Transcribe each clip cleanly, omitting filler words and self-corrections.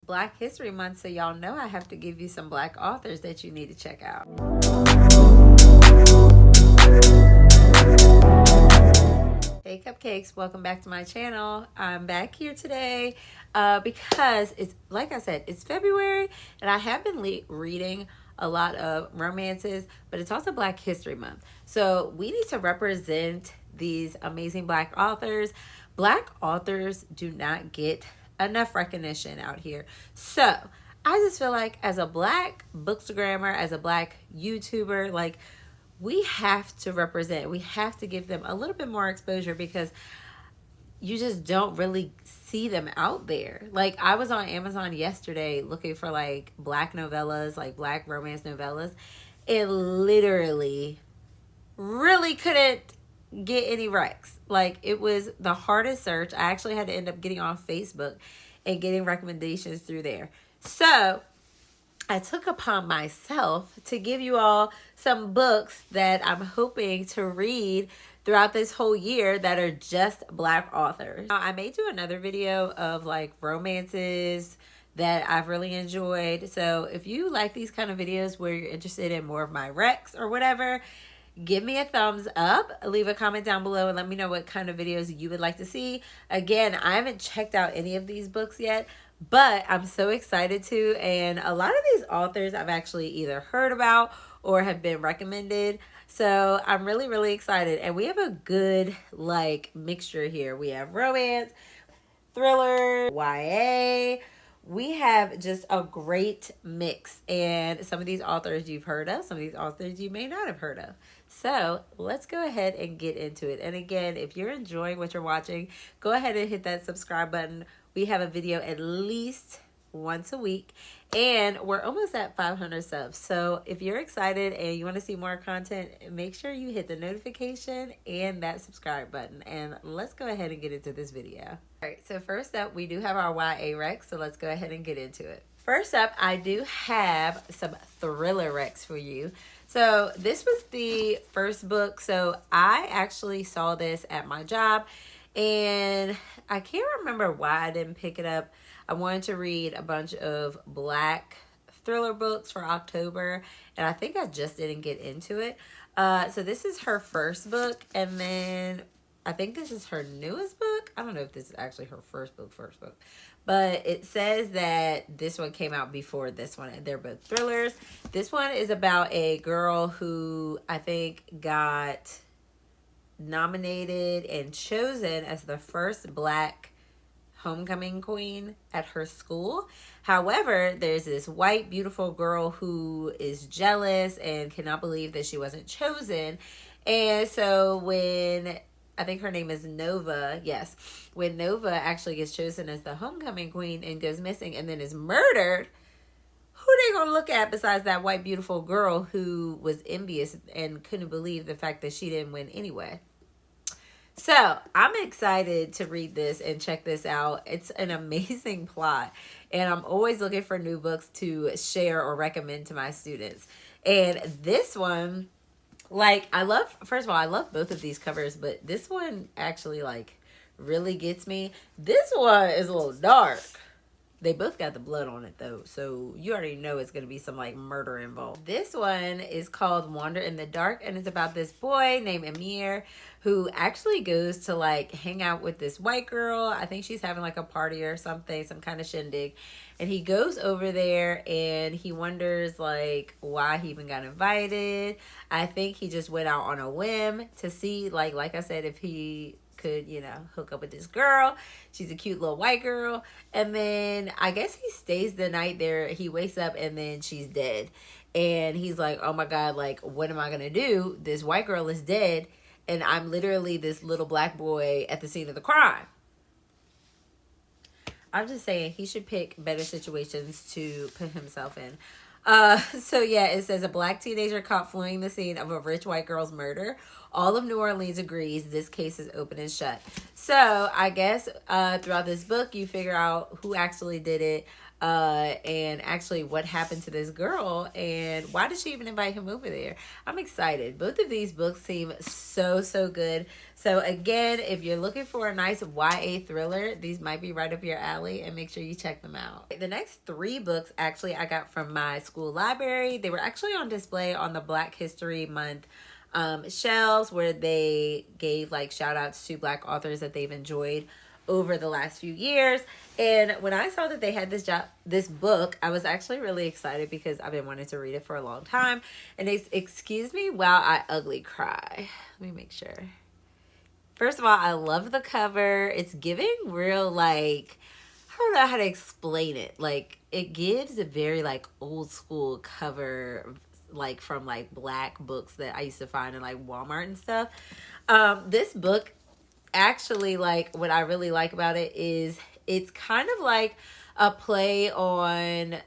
Black History Month, so y'all know I have to give you some Black authors that you need to check out. Hey cupcakes, welcome back to my channel. I'm back here today because it's, like I said, it's February and I have been reading a lot of romances, but it's also Black History Month. So we need to represent these amazing Black authors. Black authors do not get enough recognition out here. So I just feel like as a Black bookstagrammer, as a Black YouTuber, like, we have to represent. We have to give them a little bit more exposure because you just don't really see them out there. Like, I was on Amazon yesterday looking for like Black novellas, like Black romance novellas. It literally really couldn't get any recs. Like, it was the hardest search. I actually had to end up getting on Facebook and getting recommendations through there. So I took upon myself to give you all some books that I'm hoping to read throughout this whole year that are just Black authors. Now, I may do another video of like romances that I've really enjoyed. So if you like these kind of videos where you're interested in more of my recs or whatever, give me a thumbs up, leave a comment down below, and let me know what kind of videos you would like to see. Again, I haven't checked out any of these books yet, but I'm so excited to, and a lot of these authors I've actually either heard about or have been recommended. So I'm really, really excited. And we have a good like mixture here. We have romance, thriller, YA. We have just a great mix. And some of these authors you've heard of, some of these authors you may not have heard of. So let's go ahead and get into it. And again, if you're enjoying what you're watching, go ahead and hit that subscribe button. We have a video at least once a week, and we're almost at 500 subs. So if you're excited and you want to see more content, make sure you hit the notification and that subscribe button. And let's go ahead and get into this video. All right, so first up, we do have our YA recs, so let's go ahead and get into it. First up, I do have some thriller recs for you. So this was the first book. So I actually saw this at my job, and I can't remember why I didn't pick it up. I wanted to read a bunch of Black thriller books for October, and I think I just didn't get into it. So this is her first book, and then I think this is her newest book. I don't know if this is actually her first book. But it says that this one came out before this one, and they're both thrillers. This one is about a girl who I think got nominated and chosen as the first Black homecoming queen at her school. However, there's this white beautiful girl who is jealous and cannot believe that she wasn't chosen. And so when, I think her name is Nova, yes, when Nova actually gets chosen as the homecoming queen and goes missing and then is murdered, who they gonna look at besides that white beautiful girl who was envious and couldn't believe the fact that she didn't win anyway? So I'm excited to read this and check this out. It's an amazing plot, and I'm always looking for new books to share or recommend to my students. And this one, like, first of all, I love both of these covers, but this one actually like really gets me. This one is a little dark. They both got the blood on it though, so you already know it's going to be some like murder involved. This one is called Wander in the Dark, and it's about this boy named Amir who actually goes to like hang out with this white girl. I think she's having like a party or something, some kind of shindig. And he goes over there and he wonders like why he even got invited. I think he just went out on a whim to see, like I said, if he could, you know, hook up with this girl. She's a cute little white girl. And then I guess he stays the night there. He wakes up and then she's dead. And he's like, oh my God, like, what am I gonna do? This white girl is dead, and I'm literally this little Black boy at the scene of the crime. I'm just saying he should pick better situations to put himself in. So yeah, it says a Black teenager caught fleeing the scene of a rich white girl's murder. All of New Orleans agrees this case is open and shut. So I guess throughout this book, you figure out who actually did it. and actually what happened to this girl and why did she even invite him over there. I'm excited. Both of these books seem so good. So again, if you're looking for a nice YA thriller, these might be right up your alley, and make sure you check them out. The next 3 books actually I got from my school library. They were actually on display on the Black History Month shelves, where they gave like shout outs to Black authors that they've enjoyed over the last few years. And when I saw that they had this book, I was actually really excited because I've been wanting to read it for a long time. And excuse me while I ugly cry. Let me make sure. First of all, I love the cover. It's giving real, like, I don't know how to explain it. Like, it gives a very, like, old school cover, like, from, like, Black books that I used to find in, like, Walmart and stuff. This book, actually, like, what I really like about it is it's kind of like a play on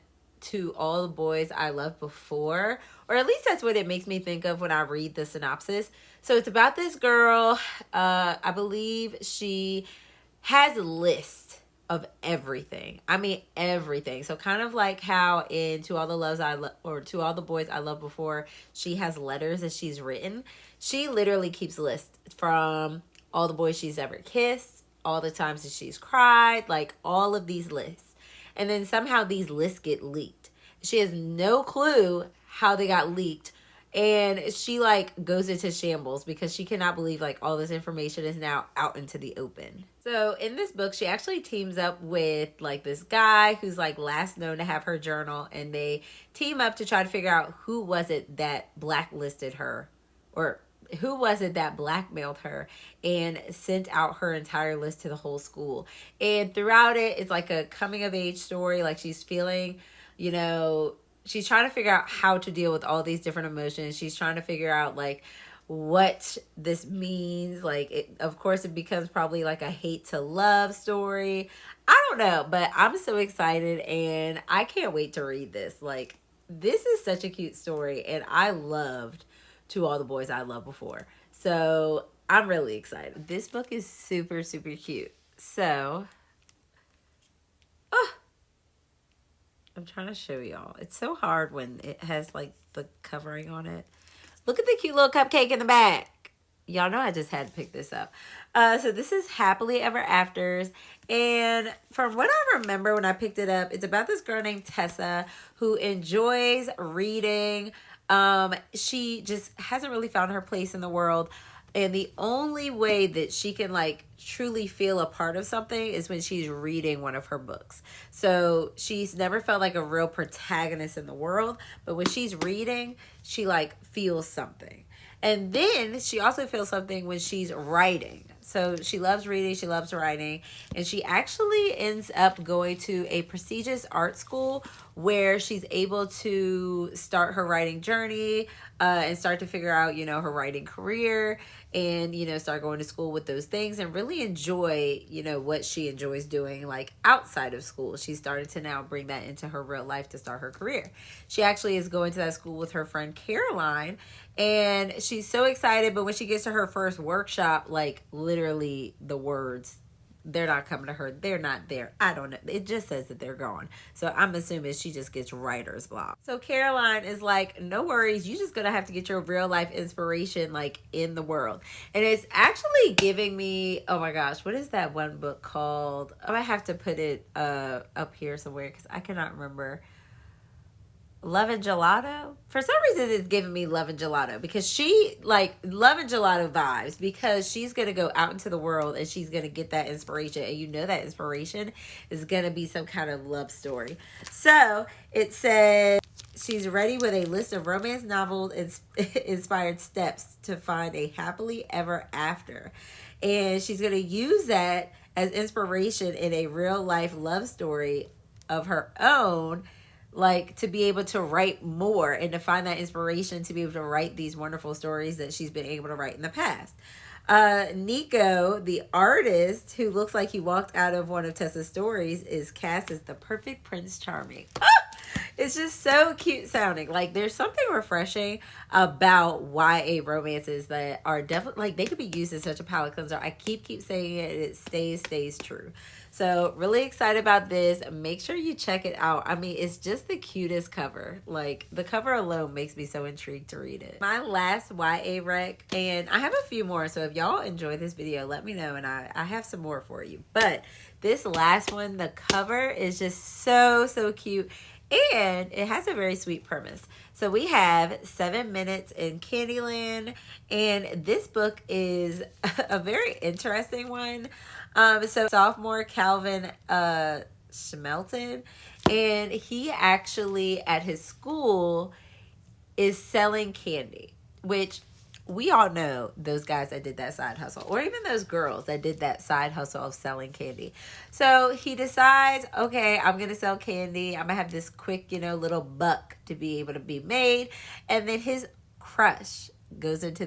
To All the Boys I Loved Before, or at least that's what it makes me think of when I read the synopsis. So it's about this girl, I believe she has a list of everything. I mean, everything. So kind of like how in To All the Boys I Loved Before, she has letters that she's written. She literally keeps lists from all the boys she's ever kissed, all the times that she's cried, like all of these lists. And then somehow these lists get leaked. She has no clue how they got leaked. And she like goes into shambles because she cannot believe like all this information is now out into the open. So in this book, she actually teams up with like this guy who's like last known to have her journal, and they team up to try to figure out who was it that blacklisted her, or who was it that blackmailed her and sent out her entire list to the whole school. And throughout it, it's like a coming of age story. Like she's feeling, you know, she's trying to figure out how to deal with all these different emotions. She's trying to figure out like what this means. Like, of course, it becomes probably like a hate to love story. I don't know, but I'm so excited and I can't wait to read this. Like, this is such a cute story, and I loved To All the Boys I Loved Before. So I'm really excited. This book is super cute. So, I'm trying to show y'all. It's so hard when it has like the covering on it. Look at the cute little cupcake in the back. Y'all know I just had to pick this up. So this is Happily Ever Afters. And from what I remember when I picked it up, it's about this girl named Tessa who enjoys reading. She just hasn't really found her place in the world. And the only way that she can like truly feel a part of something is when she's reading one of her books. So she's never felt like a real protagonist in the world, but when she's reading, she like feels something. And then she also feels something when she's writing. So she loves reading, she loves writing, and she actually ends up going to a prestigious art school where she's able to start her writing journey and start to figure out, you know, her writing career, and, you know, start going to school with those things and really enjoy, you know, what she enjoys doing like outside of school. She started to now bring that into her real life to start her career. She actually is going to that school with her friend Caroline, and she's so excited, but when she gets to her first workshop, like literally the words, they're not coming to her. They're not there. I don't know. It just says that they're gone. So I'm assuming she just gets writer's block. So Caroline is like, no worries. You're just going to have to get your real life inspiration like in the world. And it's actually giving me, oh my gosh, what is that one book called? Oh, I have to put it up here somewhere because I cannot remember. Love and Gelato. For some reason, it's giving me Love and Gelato because she like Love and Gelato vibes, because she's going to go out into the world and she's going to get that inspiration. And you know that inspiration is going to be some kind of love story. So it says she's ready with a list of romance novel inspired steps to find a happily ever after. And she's going to use that as inspiration in a real life love story of her own, like to be able to write more and to find that inspiration to be able to write these wonderful stories that she's been able to write in the past. Nico, the artist who looks like he walked out of one of Tessa's stories, is cast as the perfect Prince Charming. It's just so cute sounding. Like, there's something refreshing about YA romances that are definitely, like, they could be used as such a palate cleanser. I keep saying it. It stays true. So really excited about this. Make sure you check it out. I mean, it's just the cutest cover. Like, the cover alone makes me so intrigued to read it. My last YA rec, and I have a few more. So if y'all enjoy this video, let me know, and I have some more for you. But this last one, the cover is just so cute. And it has a very sweet premise. So we have 7 Minutes in Candyland. And this book is a very interesting one. So sophomore Calvin Schmelton. And he actually, at his school, is selling candy. Which we all know those guys that did that side hustle, or even those girls that did that side hustle of selling candy. So he decides, okay, I'm going to sell candy. I'm going to have this quick, little buck to be able to be made. And then his crush goes into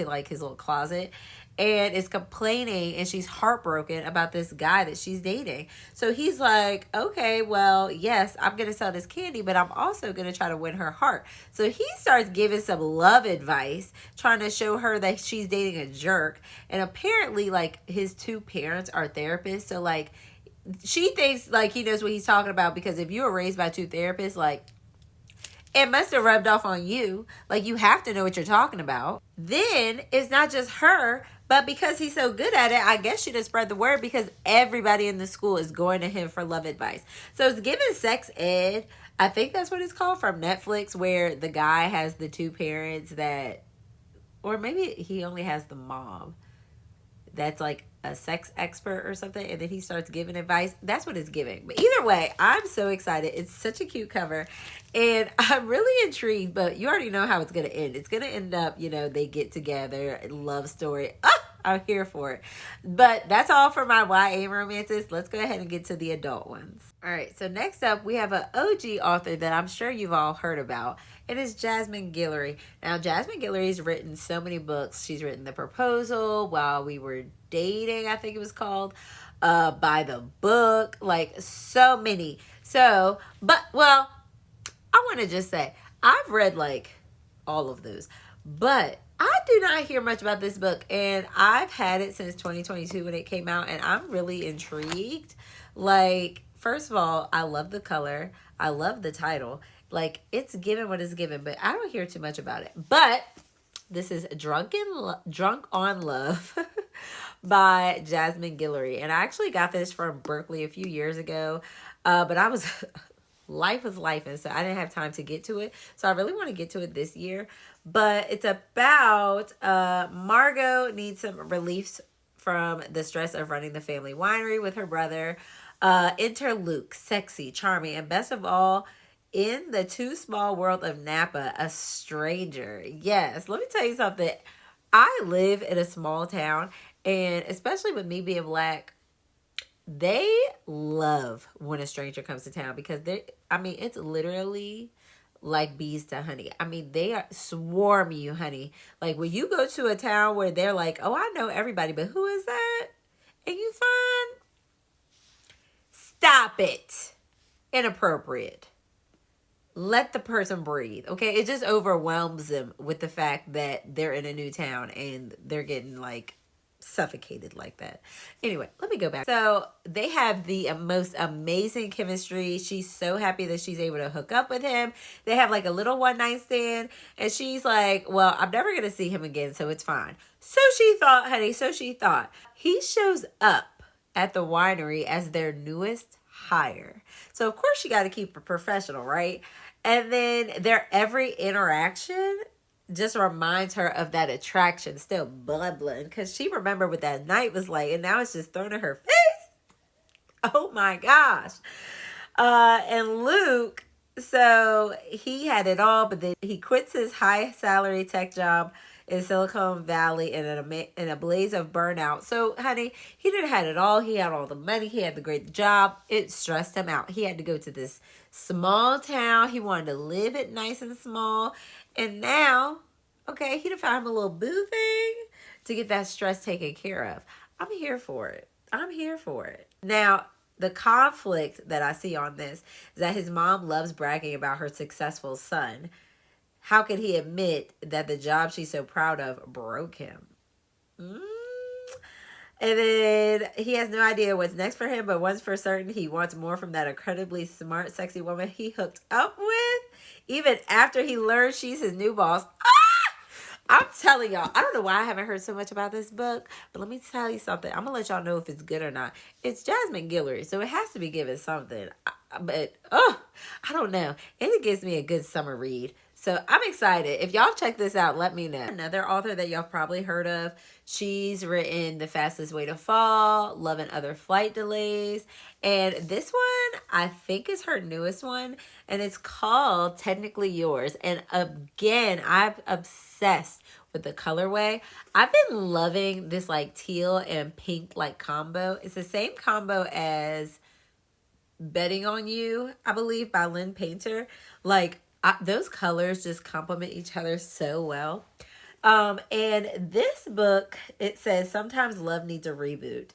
like his little closet and is complaining, and she's heartbroken about this guy that she's dating. So he's like, okay, well, yes, I'm going to sell this candy, but I'm also going to try to win her heart. So he starts giving some love advice, trying to show her that she's dating a jerk. And apparently, like, his two parents are therapists. So, like, she thinks, like, he knows what he's talking about, because if you were raised by two therapists, like, it must have rubbed off on you. Like, you have to know what you're talking about. Then it's not just her, but because he's so good at it, I guess she just spread the word, because everybody in the school is going to him for love advice. So it's given sex ed. I think that's what it's called, from Netflix, where the guy has the two parents that, or maybe he only has the mom that's like a sex expert or something, and then he starts giving advice. That's what it's giving. But either way, I'm so excited. It's such a cute cover, and I'm really intrigued, but you already know how it's going to end. It's going to end up, they get together, love story. I'm here for it. But that's all for my YA romances. Let's go ahead and get to the adult ones. All right, so next up, we have an OG author that I'm sure you've all heard about. It is Jasmine Guillory. Now, Jasmine Guillory's written so many books. She's written The Proposal, While We Were Dating, I think it was called, By the Book, like so many. So, well, I want to just say, I've read like all of those, but I do not hear much about this book, and I've had it since 2022 when it came out, and I'm really intrigued. Like, first of all, I love the color. I love the title. Like, it's given what it's given, but I don't hear too much about it. But this is Drunk on Love by Jasmine Guillory, and I actually got this from Berkeley a few years ago, but I was... life was life, and so I didn't have time to get to it. So I really want to get to it this year. But it's about Margot needs some relief from the stress of running the family winery with her brother. Enter Luke, sexy, charming, and best of all, in the too small world of Napa, a stranger. Yes, let me tell you something. I live in a small town, and especially with me being Black, they love when a stranger comes to town, because it's literally like bees to honey. I mean, they swarm you, honey. Like, when you go to a town where they're like, oh, I know everybody, but who is that? And you find, stop it. Inappropriate. Let the person breathe, okay? It just overwhelms them with the fact that they're in a new town and they're getting like suffocated like that. Anyway, let me go back. So they have the most amazing chemistry. She's so happy that she's able to hook up with him. They have like a little one-night stand, and she's like, well, I'm never gonna see him again, so it's fine. So she thought, honey, he shows up at the winery as their newest hire. So of course she got to keep it professional, right? And then their every interaction just reminds her of that attraction still bubbling, because she remembered what that night was like, and now it's just thrown in her face. Oh my gosh. And Luke, so he had it all, but then he quits his high salary tech job in Silicon Valley in a blaze of burnout. So, honey, he didn't have it all. He had all the money. He had the great job. It stressed him out. He had to go to this small town. He wanted to live it nice and small. And now, okay, he done found him a little boo thing to get that stress taken care of. I'm here for it. I'm here for it. Now, the conflict that I see on this is that his mom loves bragging about her successful son. How could he admit that the job she's so proud of broke him? And then he has no idea what's next for him, but one's for certain, he wants more from that incredibly smart, sexy woman he hooked up with, even after he learns she's his new boss. I'm telling y'all, I don't know why I haven't heard so much about this book, but let me tell you something. I'm going to let y'all know if it's good or not. It's Jasmine Guillory, so it has to be given something. But, I don't know. And it gives me a good summer read. So I'm excited. If y'all check this out, let me know. Another author that y'all probably heard of. She's written The Fastest Way to Fall, Love and Other Flight Delays. And this one, I think is her newest one. And it's called Technically Yours. And again, I'm obsessed with the colorway. I've been loving this like teal and pink like combo. It's the same combo as Betting on You, I believe, by Lynn Painter. Like, those colors just complement each other so well. And this book, it says, sometimes love needs a reboot.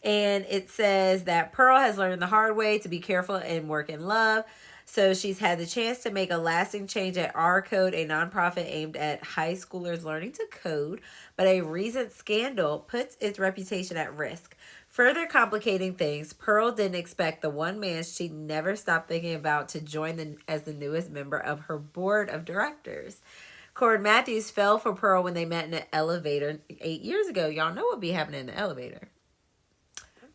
And it says that Pearl has learned the hard way to be careful and work in love. So she's had the chance to make a lasting change at R Code, a nonprofit aimed at high schoolers learning to code. But a recent scandal puts its reputation at risk. Further complicating things, Pearl didn't expect the one man she never stopped thinking about to join as the newest member of her board of directors. Cord Matthews fell for Pearl when they met in an elevator 8 years ago. Y'all know what be happening in the elevator.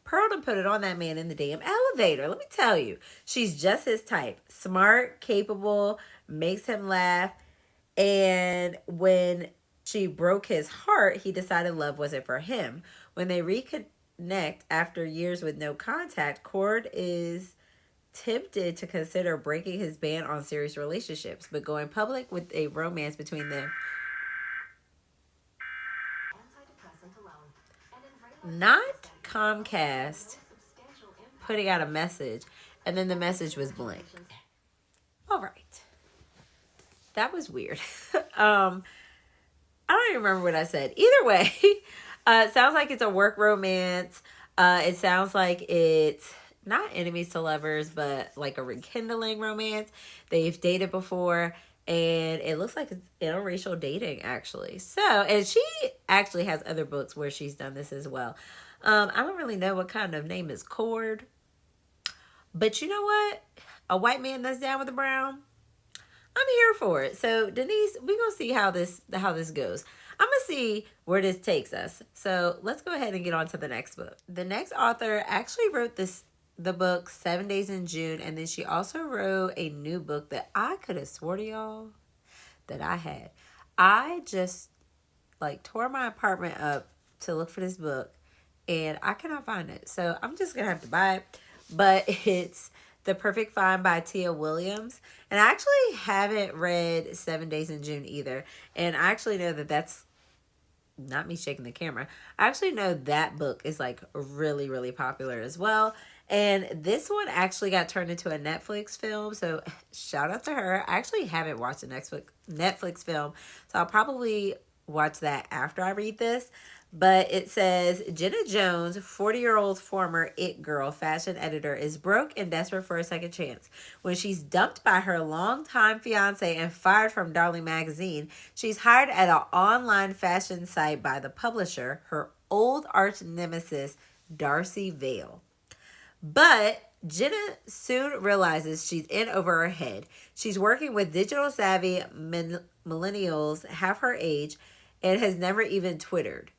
Pearl done put it on that man in the damn elevator. Let me tell you, she's just his type. Smart, capable, makes him laugh. And when she broke his heart, he decided love wasn't for him. When they reconnect after years with no contact, Cord is tempted to consider breaking his ban on serious relationships, but going public with a romance between them. Not Comcast putting out a message, and then the message was blank. All right. That was weird. I don't even remember what I said. Either way, it sounds like it's a work romance. It sounds like it's not enemies to lovers, but like a rekindling romance. They've dated before, and it looks like it's interracial dating, actually. So, and she actually has other books where she's done this as well. I don't really know what kind of name is Cord, but you know what? A white man that's down with a brown, I'm here for it. So, Denise, we're going to see how this goes. I'm going to see where this takes us. So, let's go ahead and get on to the next book. The next author actually wrote the book 7 Days in June, and then she also wrote a new book that I could have swore to y'all that I had. I just like tore my apartment up to look for this book, and I cannot find it. So, I'm just going to have to buy it. But it's The Perfect Find by Tia Williams. And I actually haven't read 7 Days in June either. And I actually know that that's not me shaking the camera. I actually know that book is like really, really popular as well. And this one actually got turned into a Netflix film. So shout out to her. I actually haven't watched a Netflix film. So I'll probably watch that after I read this. But it says, Jenna Jones, 40-year-old former It Girl fashion editor, is broke and desperate for a second chance. When she's dumped by her longtime fiance and fired from Darling Magazine, she's hired at an online fashion site by the publisher, her old arch nemesis, Darcy Vale. But Jenna soon realizes she's in over her head. She's working with digital savvy millennials half her age and has never even Twittered.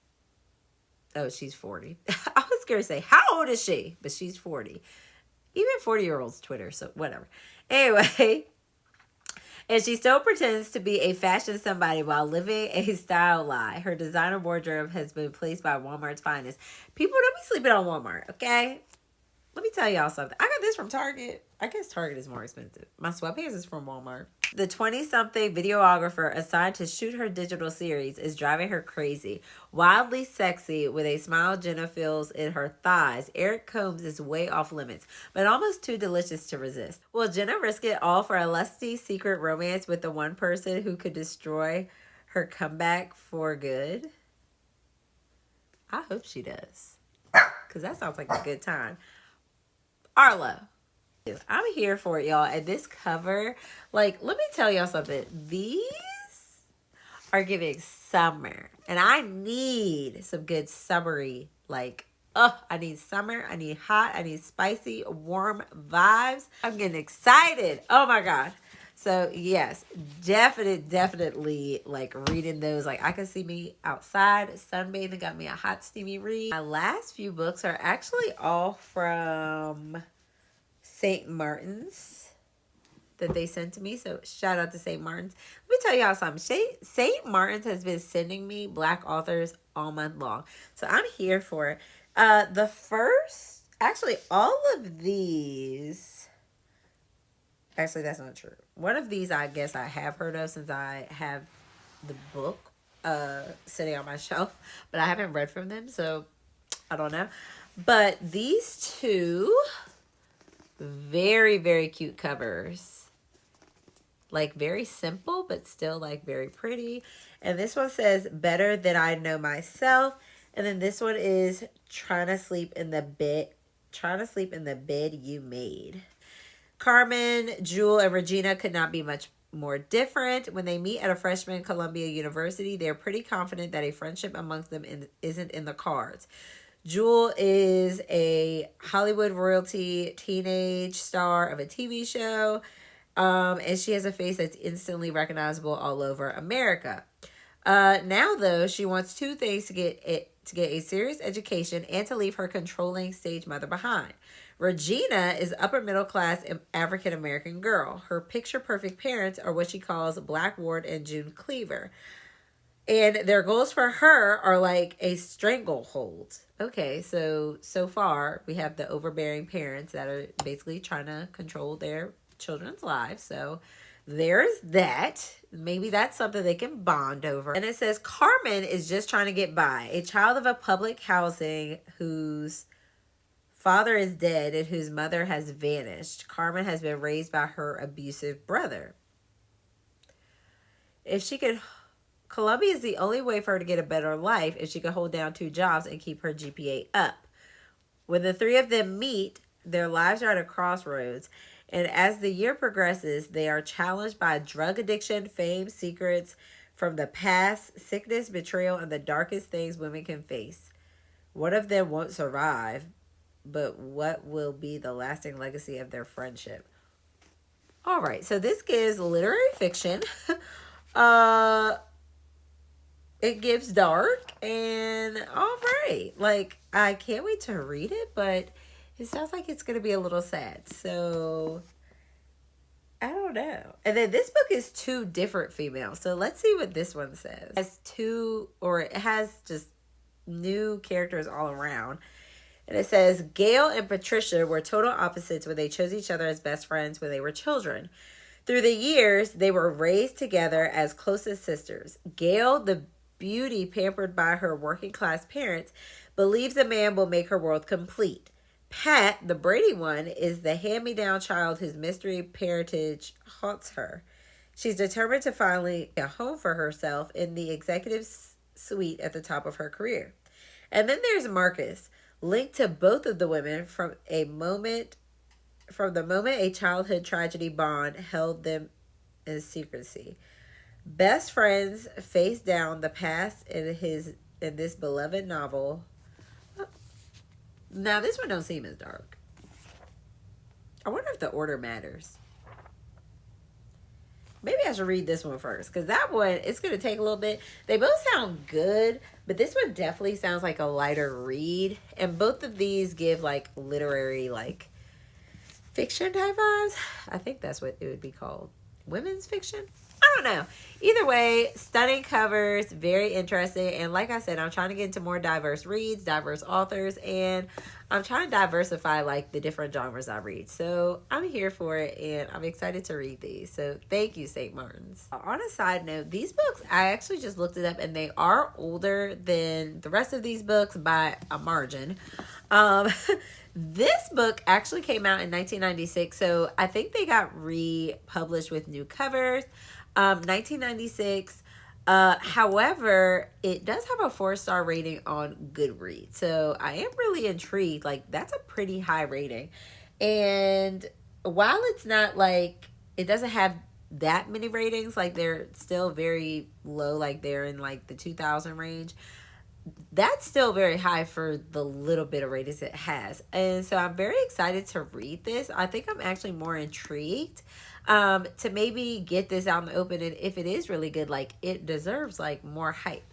Oh, she's 40. I was going to say, how old is she? But she's 40. Even 40-year-olds Twitter, so whatever. Anyway, and she still pretends to be a fashion somebody while living a style lie. Her designer wardrobe has been placed by Walmart's finest. People, don't be sleeping on Walmart, okay? Let me tell y'all something. I got this from Target. I guess Target is more expensive. My sweatpants is from Walmart. The 20-something videographer assigned to shoot her digital series is driving her crazy. Wildly sexy with a smile Jenna feels in her thighs, Eric Combs is way off limits, but almost too delicious to resist. Will Jenna risk it all for a lusty secret romance with the one person who could destroy her comeback for good? I hope she does, because that sounds like a good time. Arlo. I'm here for it, y'all. And this cover, like, let me tell y'all something. These are giving summer. And I need some good summery, like, I need summer. I need hot. I need spicy, warm vibes. I'm getting excited. Oh my God. So yes, definitely like reading those. Like I can see me outside sunbathing, got me a hot steamy read. My last few books are actually all from St. Martin's that they sent to me. So shout out to St. Martin's. Let me tell y'all something. St. Martin's has been sending me Black authors all month long. So I'm here for it. The first, actually all of these, actually that's not true. One of these I guess I have heard of since I have the book sitting on my shelf, but I haven't read from them, so I don't know. But these two, very cute covers. Like very simple, but still like very pretty. And this one says, Better Than I Know Myself. And then this one is Trying to Sleep in the Bed You Made. Carmen, Jewel, and Regina could not be much more different. When they meet at a freshman Columbia University, they're pretty confident that a friendship amongst them isn't in the cards. Jewel is a Hollywood royalty teenage star of a TV show, and she has a face that's instantly recognizable all over America. Now, though, she wants two things to get a serious education and to leave her controlling stage mother behind. Regina is upper middle class African American girl. Her picture perfect parents are what she calls Black Ward and June Cleaver. And their goals for her are like a stranglehold. Okay, so far we have the overbearing parents that are basically trying to control their children's lives. So there's that. Maybe that's something they can bond over. And it says Carmen is just trying to get by. A child of a public housing whose father is dead and whose mother has vanished. Carmen has been raised by her abusive brother. Columbia is the only way for her to get a better life if she could hold down two jobs and keep her GPA up. When the three of them meet, their lives are at a crossroads. And as the year progresses, they are challenged by drug addiction, fame, secrets from the past, sickness, betrayal, and the darkest things women can face. One of them won't survive, but what will be the lasting legacy of their friendship? All right, so this gives literary fiction. It gives dark, and all right. Like, I can't wait to read it, but it sounds like it's going to be a little sad. So, I don't know. And then this book is two different females. So, let's see what this one says. It has just new characters all around. And it says, Gail and Patricia were total opposites when they chose each other as best friends when they were children. Through the years, they were raised together as closest sisters. Gail, the beauty pampered by her working class parents, believes a man will make her world complete. Pat, the Brady one, is the hand-me-down child whose mystery parentage haunts her. She's determined to finally get a home for herself in the executive suite at the top of her career. And then there's Marcus, linked to both of the women from the moment a childhood tragedy bond held them in secrecy. Best friends face down the past in this beloved novel. Now this one don't seem as dark. I wonder if the order matters. Maybe I should read this one first, because that one, it's going to take a little bit. They both sound good, but this one definitely sounds like a lighter read. And both of these give like literary, like fiction type vibes. I think that's what it would be called. Women's fiction? I don't know. Either way, stunning covers, very interesting. And like I said, I'm trying to get into more diverse reads, diverse authors, and I'm trying to diversify like the different genres I read. So I'm here for it, and I'm excited to read these. So thank you, St. Martin's. On a side note, these books, I actually just looked it up, and they are older than the rest of these books by a margin. This book actually came out in 1996, so I think they got republished with new covers. 1996. However, it does have a 4-star rating on Goodreads, so I am really intrigued. Like, that's a pretty high rating. And while it's not like, it doesn't have that many ratings, like they're still very low, like they're in like the 2000 range, that's still very high for the little bit of ratings it has. And so I'm very excited to read this. I think I'm actually more intrigued to maybe get this out in the open. And if it is really good, like it deserves like more hype.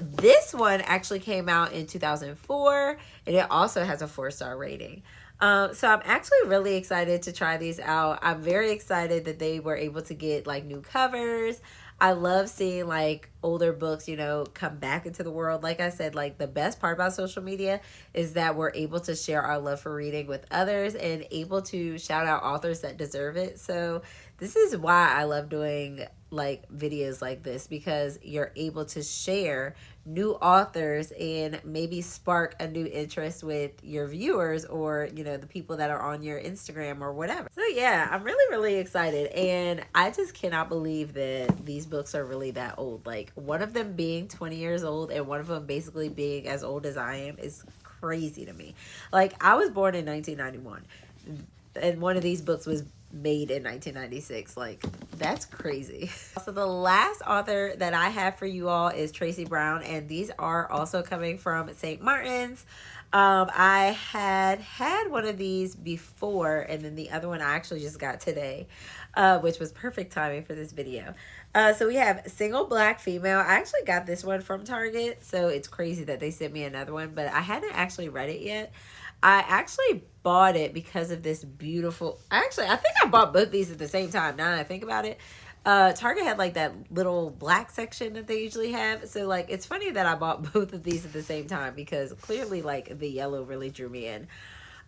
This one actually came out in 2004 and it also has a 4-star rating. So I'm actually really excited to try these out. I'm very excited that they were able to get like new covers. I love seeing like older books, you know, come back into the world. Like I said, like the best part about social media is that we're able to share our love for reading with others and able to shout out authors that deserve it. So this is why I love doing like videos like this, because you're able to share new authors and maybe spark a new interest with your viewers, or you know, the people that are on your Instagram or whatever. So yeah, I'm really excited, and I just cannot believe that these books are really that old. Like one of them being 20 years old and one of them basically being as old as I am is crazy to me. Like I was born in 1991 and one of these books was made in 1996. Like that's crazy. So the last author that I have for you all is Tracy Brown, and these are also coming from St. Martin's. I had one of these before, and then the other one I actually just got today, which was perfect timing for this video. So we have Single Black Female. I actually got this one from Target, so it's crazy that they sent me another one, but I hadn't actually read it yet. I actually bought it because of this beautiful, I think I bought both these at the same time, now that I think about it. Target had like that little black section that they usually have. So like, it's funny that I bought both of these at the same time, because clearly like the yellow really drew me in.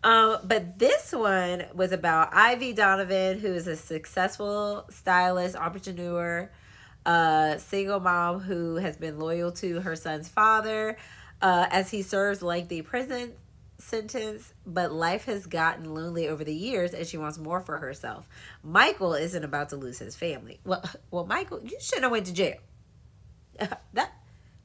But this one was about Ivy Donovan, who is a successful stylist, entrepreneur, single mom who has been loyal to her son's father, as he serves lengthy prison sentence, but life has gotten lonely over the years and she wants more for herself. Michael isn't about to lose his family. Well, Michael, you shouldn't have went to jail. You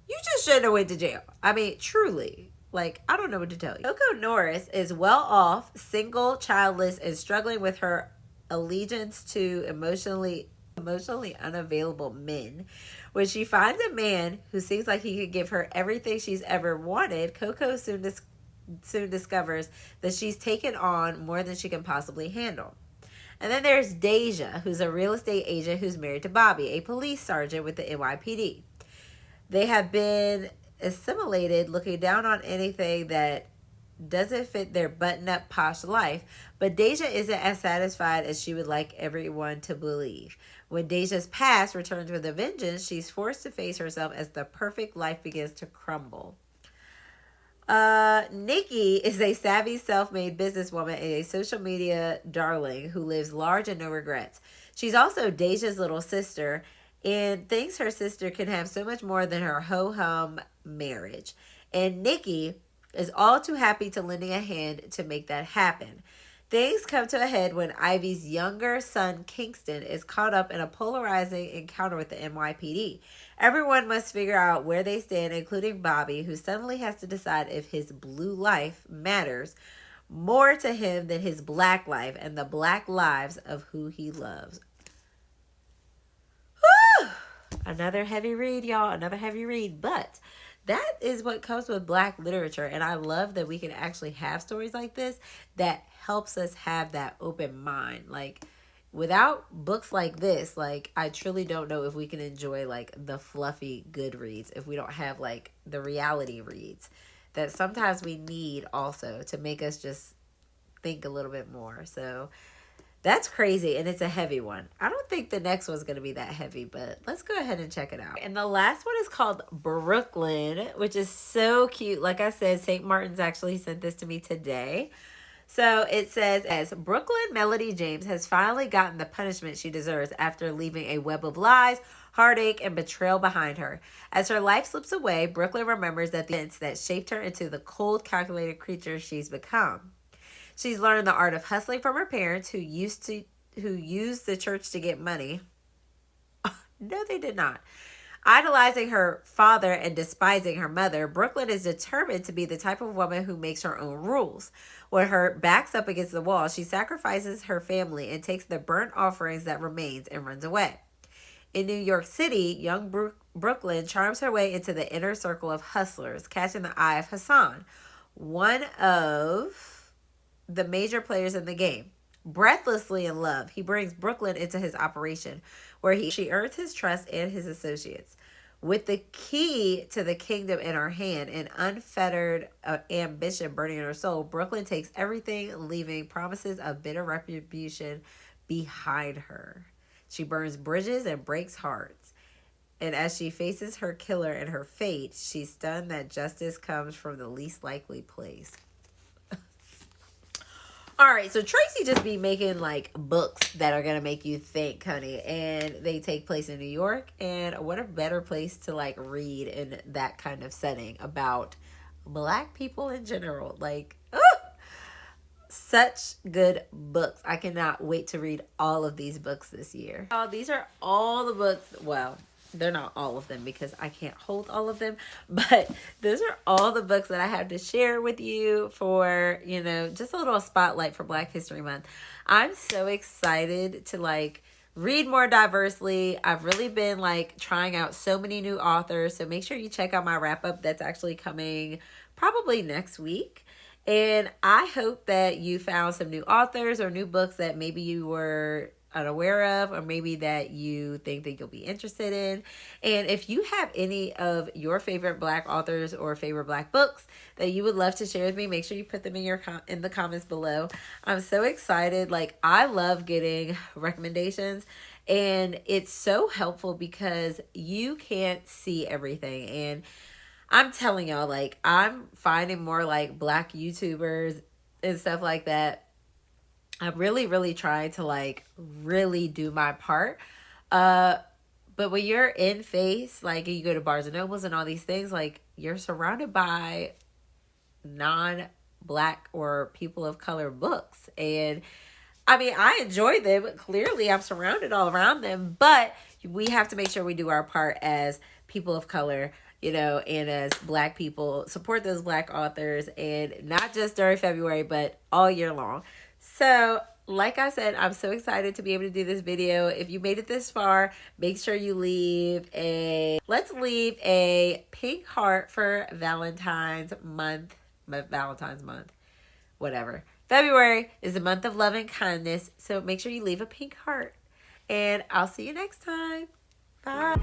just shouldn't have went to jail. I mean, truly, like, I don't know what to tell you. Coco Norris is well off, single, childless, and struggling with her allegiance to emotionally unavailable men. When she finds a man who seems like he could give her everything she's ever wanted, Coco soon discovers that she's taken on more than she can possibly handle. And then there's Deja, who's a real estate agent who's married to Bobby, a police sergeant with the NYPD. They have been assimilated, looking down on anything that doesn't fit their button-up posh life, but Deja isn't as satisfied as she would like everyone to believe. When Deja's past returns with a vengeance, she's forced to face herself as the perfect life begins to crumble. Nikki is a savvy self-made businesswoman and a social media darling who lives large and no regrets. She's also Deja's little sister and thinks her sister can have so much more than her ho-hum marriage. And Nikki is all too happy to lending a hand to make that happen. Things come to a head when Ivy's younger son, Kingston, is caught up in a polarizing encounter with the NYPD. Everyone must figure out where they stand, including Bobby, who suddenly has to decide if his blue life matters more to him than his black life and the black lives of who he loves. Whew! Another heavy read, y'all. Another heavy read, but that is what comes with Black literature, and I love that we can actually have stories like this that helps us have that open mind. Like, without books like this, like, I truly don't know if we can enjoy, like, the fluffy good reads if we don't have, like, the reality reads that sometimes we need also to make us just think a little bit more. So that's crazy, and it's a heavy one. I don't think the next one's going to be that heavy, but let's go ahead and check it out. And the last one is called Brooklyn, which is so cute. Like I said, St. Martin's actually sent this to me today. So it says, as Brooklyn Melody James has finally gotten the punishment she deserves after leaving a web of lies, heartache, and betrayal behind her. As her life slips away, Brooklyn remembers that the events that shaped her into the cold, calculated creature she's become. She's learned the art of hustling from her parents who used the church to get money. No, they did not. Idolizing her father and despising her mother, Brooklyn is determined to be the type of woman who makes her own rules. When her back's up against the wall, she sacrifices her family and takes the burnt offerings that remains and runs away. In New York City, young Brooklyn charms her way into the inner circle of hustlers, catching the eye of Hassan, one of the major players in the game. Breathlessly in love, he brings Brooklyn into his operation, where she earns his trust and his associates. With the key to the kingdom in her hand and unfettered ambition burning in her soul, Brooklyn takes everything, leaving promises of bitter retribution behind her. She burns bridges and breaks hearts. And as she faces her killer and her fate, she's stunned that justice comes from the least likely place. All right, so Tracy just be making like books that are gonna make you think, honey, and they take place in New York. And what a better place to like read in that kind of setting about Black people in general. Like, such good books. I cannot wait to read all of these books this year. Oh, these are all the books. Well, they're not all of them because I can't hold all of them, but those are all the books that I have to share with you for, you know, just a little spotlight for Black History Month. I'm so excited to like read more diversely. I've really been like trying out so many new authors, so make sure you check out my wrap up that's actually coming probably next week. And I hope that you found some new authors or new books that maybe you were unaware of, or maybe that you think that you'll be interested in. And if you have any of your favorite Black authors or favorite Black books that you would love to share with me, make sure you put them in the comments below. I'm so excited. Like, I love getting recommendations, and it's so helpful because you can't see everything. And I'm telling y'all, like, I'm finding more like Black YouTubers and stuff like that. I'm really trying to like really do my part. But when you're in face, like you go to Barnes and Nobles and all these things, like you're surrounded by non-Black or people of color books. And I mean, I enjoy them. Clearly, I'm surrounded all around them, but we have to make sure we do our part as people of color, you know, and as Black people, support those Black authors, and not just during February, but all year long. So, like I said, I'm so excited to be able to do this video. If you made it this far, make sure you let's leave a pink heart for Valentine's month, whatever. February is the month of love and kindness, so make sure you leave a pink heart. And I'll see you next time. Bye.